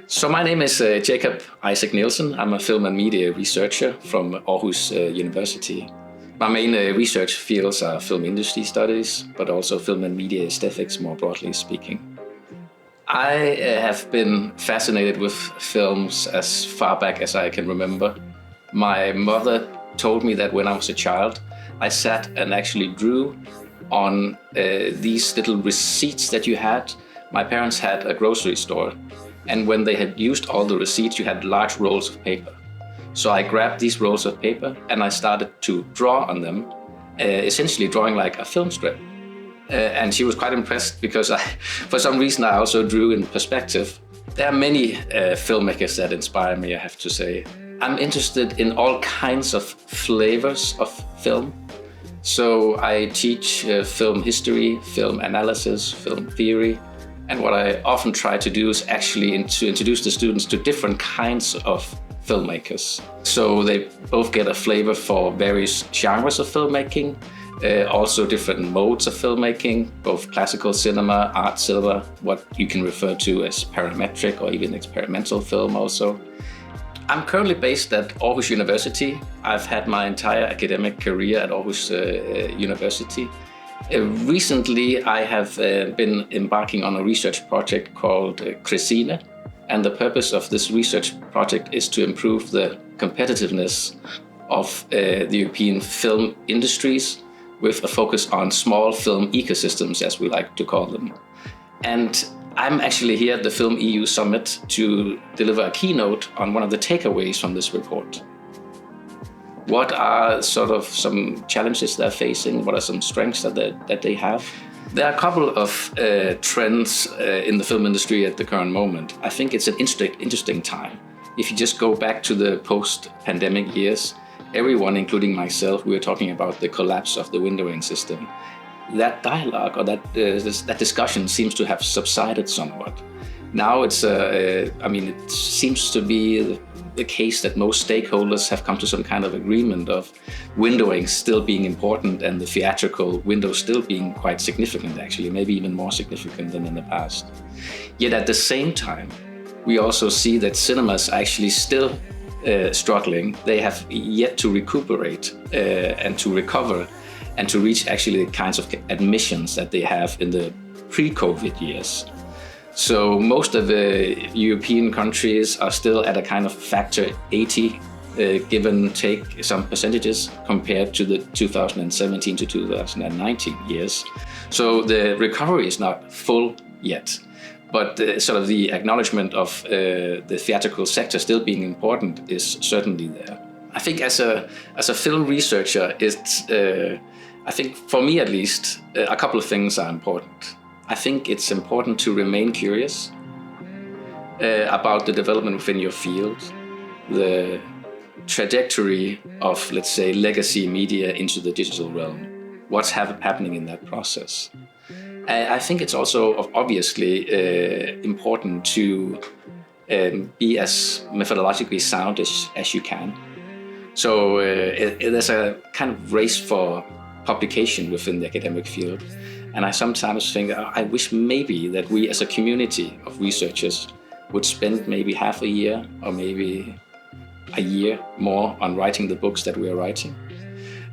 So my name is Jakob Isak Nielsen. I'm a film and media researcher from Aarhus University. My main research fields are film industry studies, but also film and media aesthetics, more broadly speaking. I have been fascinated with films as far back as I can remember. My mother told me that when I was a child, I sat and actually drew on these little receipts that you had. My parents had a grocery store, and when they had used all the receipts, you had large rolls of paper. So I grabbed these rolls of paper and I started to draw on them, essentially drawing like a film strip. And she was quite impressed because for some reason I also drew in perspective. There are many filmmakers that inspire me, I have to say. I'm interested in all kinds of flavors of film. So I teach film history, film analysis, film theory. And what I often try to do is actually to introduce the students to different kinds of filmmakers. So they both get a flavor for various genres of filmmaking, also different modes of filmmaking, both classical cinema, art cinema, what you can refer to as parametric or even experimental film also. I'm currently based at Aarhus University. I've had my entire academic career at Aarhus University. Recently, I have been embarking on a research project called Crescine, and the purpose of this research project is to improve the competitiveness of the European film industries with a focus on small film ecosystems, as we like to call them. And I'm actually here at the FilmEU Summit to deliver a keynote on one of the takeaways from this report. What are sort of some challenges they're facing? What are some strengths that they have? There are a couple of trends in the film industry at the current moment. I think it's an interesting time. If you just go back to the post-pandemic years, everyone, including myself, we were talking about the collapse of the windowing system. That dialogue or that discussion seems to have subsided somewhat. Now it seems to be the case that most stakeholders have come to some kind of agreement of windowing still being important and the theatrical window still being quite significant, actually, maybe even more significant than in the past. Yet at the same time, we also see that cinemas are actually still struggling. They have yet to recuperate and to recover and to reach actually the kinds of admissions that they have in the pre-COVID years. So most of the European countries are still at a kind of factor 80, give and take some percentages compared to the 2017 to 2019 years. So the recovery is not full yet, but sort of the acknowledgement of the theatrical sector still being important is certainly there. I think as a film researcher, I think for me at least, a couple of things are important. I think it's important to remain curious about the development within your field, the trajectory of, let's say, legacy media into the digital realm, what's happening in that process. I think it's also obviously important to be as methodologically sound as you can. So there's a kind of race for publication within the academic field. And I sometimes think, I wish maybe that we as a community of researchers would spend maybe half a year or maybe a year more on writing the books that we are writing.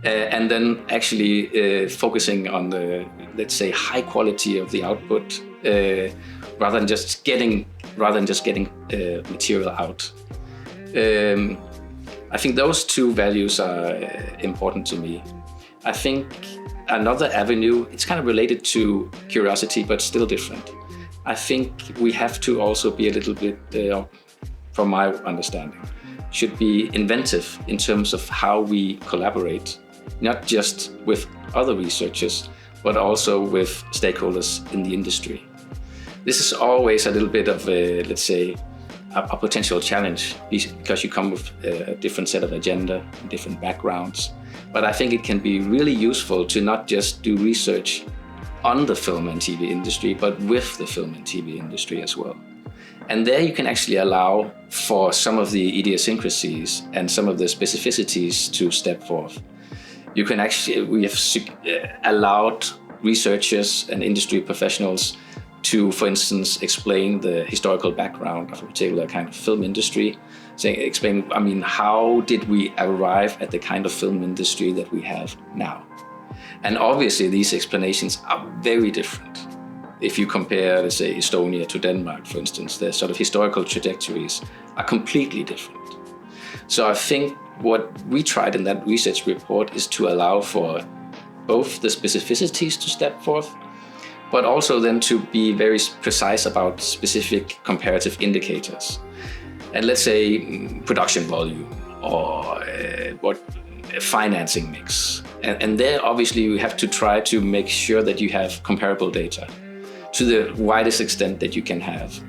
And then actually focusing on the, let's say, high quality of the output rather than just getting material out. I think those two values are important to me. I think another avenue, it's kind of related to curiosity, but still different. I think we have to also be a little bit, from my understanding, should be inventive in terms of how we collaborate, not just with other researchers, but also with stakeholders in the industry. This is always a little bit of a, let's say, a potential challenge because you come with a different set of agenda, different backgrounds. But I think it can be really useful to not just do research on the film and TV industry, but with the film and TV industry as well. And there you can actually allow for some of the idiosyncrasies and some of the specificities to step forth. We have allowed researchers and industry professionals to, for instance, explain the historical background of a particular kind of film industry. Explain, I mean, how did we arrive at the kind of film industry that we have now? And obviously these explanations are very different. If you compare, let's say, Estonia to Denmark, for instance, their sort of historical trajectories are completely different. So I think what we tried in that research report is to allow for both the specificities to step forth, but also then to be very precise about specific comparative indicators. And let's say production volume or what financing mix. And there obviously you have to try to make sure that you have comparable data to the widest extent that you can have.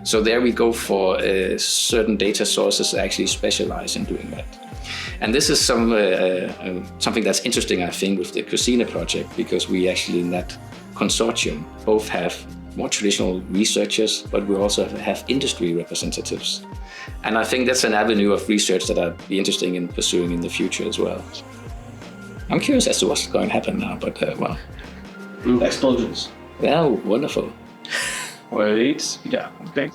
So there we go for certain data sources that actually specialize in doing that. And this is something that's interesting, I think, with the Cuisine project, because we actually in that consortium both have more traditional researchers, but we also have industry representatives. And I think that's an avenue of research that I'd be interested in pursuing in the future as well. I'm curious as to what's going to happen now, but well. Explosions. Yeah, wonderful. Wait, yeah, okay.